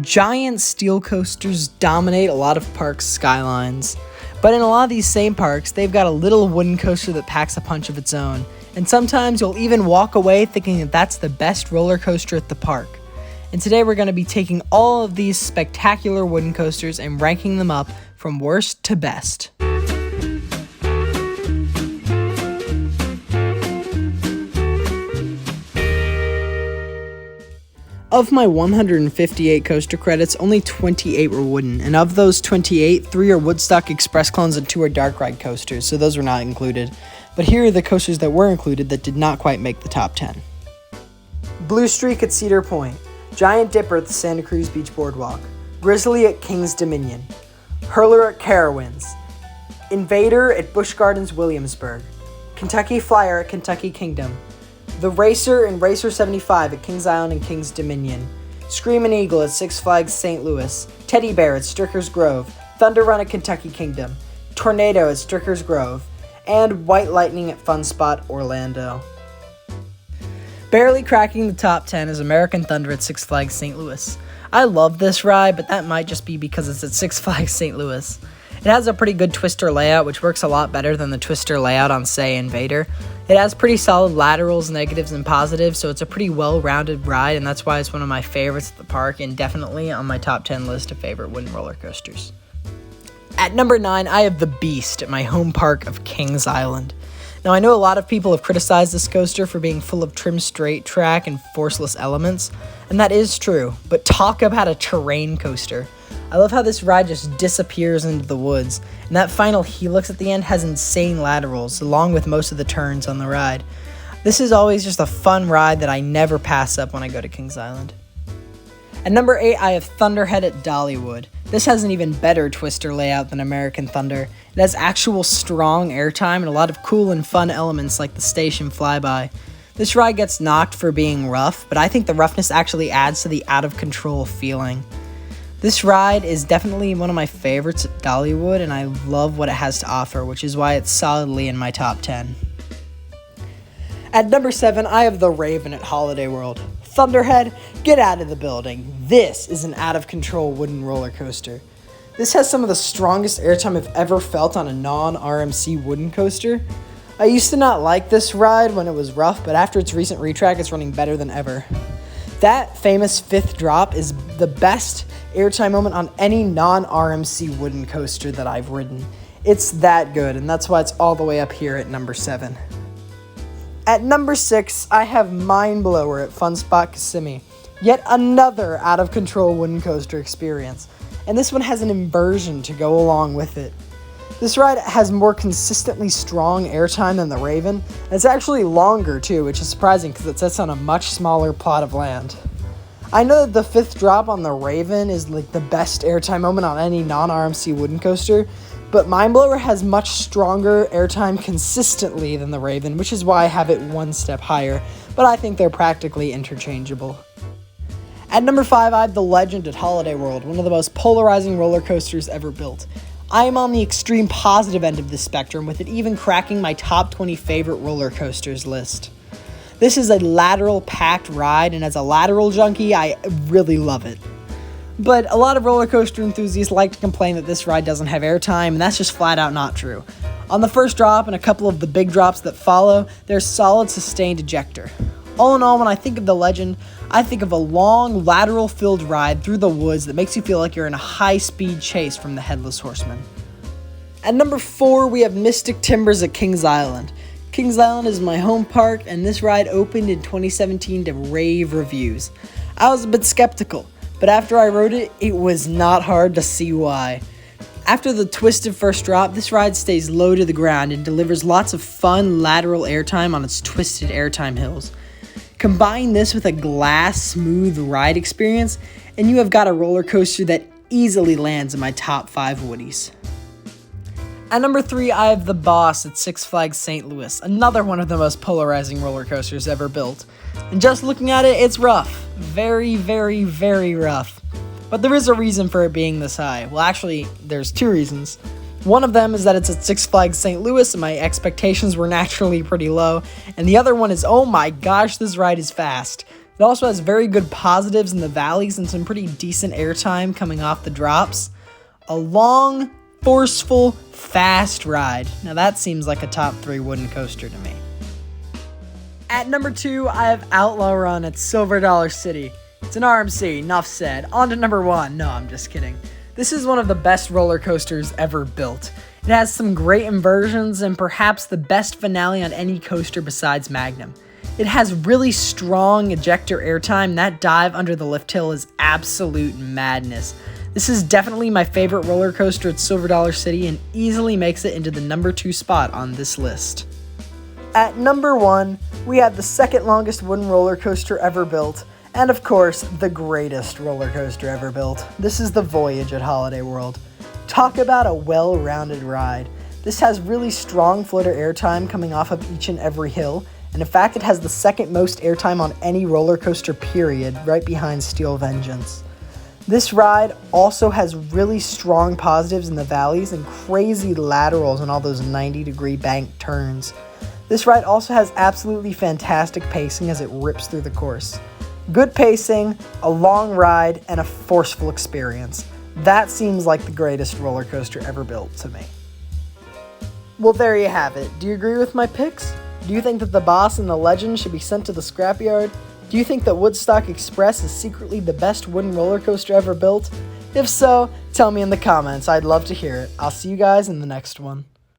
Giant steel coasters dominate a lot of parks' skylines. But in a lot of these same parks, they've got a little wooden coaster that packs a punch of its own. And sometimes you'll even walk away thinking that that's the best roller coaster at the park. And today we're going to be taking all of these spectacular wooden coasters and ranking them up from worst to best. Of my 158 coaster credits, only 28 were wooden, and of those 28, 3 are Woodstock Express clones and 2 are Dark Ride coasters, so those were not included. But here are the coasters that were included that did not quite make the top 10. Blue Streak at Cedar Point, Giant Dipper at the Santa Cruz Beach Boardwalk, Grizzly at King's Dominion, Hurler at Carowinds, Invader at Busch Gardens Williamsburg, Kentucky Flyer at Kentucky Kingdom, The Racer and Racer 75 at Kings Island and Kings Dominion, Screamin' Eagle at Six Flags St. Louis, Teddy Bear at Stricker's Grove, Thunder Run at Kentucky Kingdom, Tornado at Stricker's Grove, and White Lightning at Fun Spot Orlando. Barely cracking the top 10 is American Thunder at Six Flags St. Louis. I love this ride, but that might just be because it's at Six Flags St. Louis. It has a pretty good twister layout, which works a lot better than the twister layout on, say, Invader. It has pretty solid laterals, negatives, and positives, so it's a pretty well-rounded ride, and that's why it's one of my favorites at the park, and definitely on my top 10 list of favorite wooden roller coasters. At number 9, I have the Beast at my home park of Kings Island. Now, I know a lot of people have criticized this coaster for being full of trim straight track and forceless elements, and that is true, but talk about a terrain coaster. I love how this ride just disappears into the woods, and that final helix at the end has insane laterals, along with most of the turns on the ride. This is always just a fun ride that I never pass up when I go to Kings Island. At number 8, I have Thunderhead at Dollywood. This has an even better twister layout than American Thunder. It has actual strong airtime and a lot of cool and fun elements like the station flyby. This ride gets knocked for being rough, but I think the roughness actually adds to the out-of-control feeling. This ride is definitely one of my favorites at Dollywood, and I love what it has to offer, which is why it's solidly in my top 10. At number 7, I have the Raven at Holiday World. Thunderhead, get out of the building. This is an out-of-control wooden roller coaster. This has some of the strongest airtime I've ever felt on a non-RMC wooden coaster. I used to not like this ride when it was rough, but after its recent retrack, it's running better than ever. That famous 5th drop is the best airtime moment on any non-RMC wooden coaster that I've ridden. It's that good, and that's why it's all the way up here at number 7. At number 6, I have Mind Blower at Fun Spot Kissimmee. Yet another out-of-control wooden coaster experience, and this one has an inversion to go along with it. This ride has more consistently strong airtime than the Raven, and it's actually longer too, which is surprising because it sits on a much smaller plot of land. I know that the 5th drop on the Raven is like the best airtime moment on any non-RMC wooden coaster, but Mind Blower has much stronger airtime consistently than the Raven, which is why I have it one step higher, but I think they're practically interchangeable. At number 5, I have the Legend at Holiday World, one of the most polarizing roller coasters ever built. I am on the extreme positive end of the spectrum, with it even cracking my top 20 favorite roller coasters list. This is a lateral-packed ride, and as a lateral junkie, I really love it. But a lot of roller coaster enthusiasts like to complain that this ride doesn't have airtime, and that's just flat out not true. On the first drop and a couple of the big drops that follow, there's solid sustained ejector. All in all, when I think of the Legend, I think of a long, lateral-filled ride through the woods that makes you feel like you're in a high-speed chase from the Headless Horseman. At number 4, we have Mystic Timbers at Kings Island. Kings Island is my home park, and this ride opened in 2017 to rave reviews. I was a bit skeptical, but after I rode it, it was not hard to see why. After the twisted first drop, this ride stays low to the ground and delivers lots of fun lateral airtime on its twisted airtime hills. Combine this with a glass smooth ride experience, and you have got a roller coaster that easily lands in my top 5 woodies. At number 3, I have the Boss at Six Flags St. Louis, another one of the most polarizing roller coasters ever built. And just looking at it, it's rough. Very, very, very rough. But there is a reason for it being this high. Well, actually, there's 2 reasons. One of them is that it's at Six Flags St. Louis and my expectations were naturally pretty low. And the other one is, oh my gosh, this ride is fast. It also has very good positives in the valleys and some pretty decent airtime coming off the drops. A long, forceful, fast ride. Now that seems like a top 3 wooden coaster to me. At number 2, I have Outlaw Run at Silver Dollar City. It's an RMC, enough said. On to number 1. No, I'm just kidding. This is one of the best roller coasters ever built. It has some great inversions and perhaps the best finale on any coaster besides Magnum. It has really strong ejector airtime. That dive under the lift hill is absolute madness. This is definitely my favorite roller coaster at Silver Dollar City and easily makes it into the number 2 spot on this list. At number 1, we have the second longest wooden roller coaster ever built, and of course, the greatest roller coaster ever built. This is the Voyage at Holiday World. Talk about a well-rounded ride. This has really strong floater airtime coming off of each and every hill, and in fact, it has the second most airtime on any roller coaster period, right behind Steel Vengeance. This ride also has really strong positives in the valleys and crazy laterals on all those 90-degree bank turns. This ride also has absolutely fantastic pacing as it rips through the course. Good pacing, a long ride, and a forceful experience. That seems like the greatest roller coaster ever built to me. Well, there you have it. Do you agree with my picks? Do you think that the Boss and the Legend should be sent to the scrapyard? Do you think that Woodstock Express is secretly the best wooden roller coaster ever built? If so, tell me in the comments. I'd love to hear it. I'll see you guys in the next one.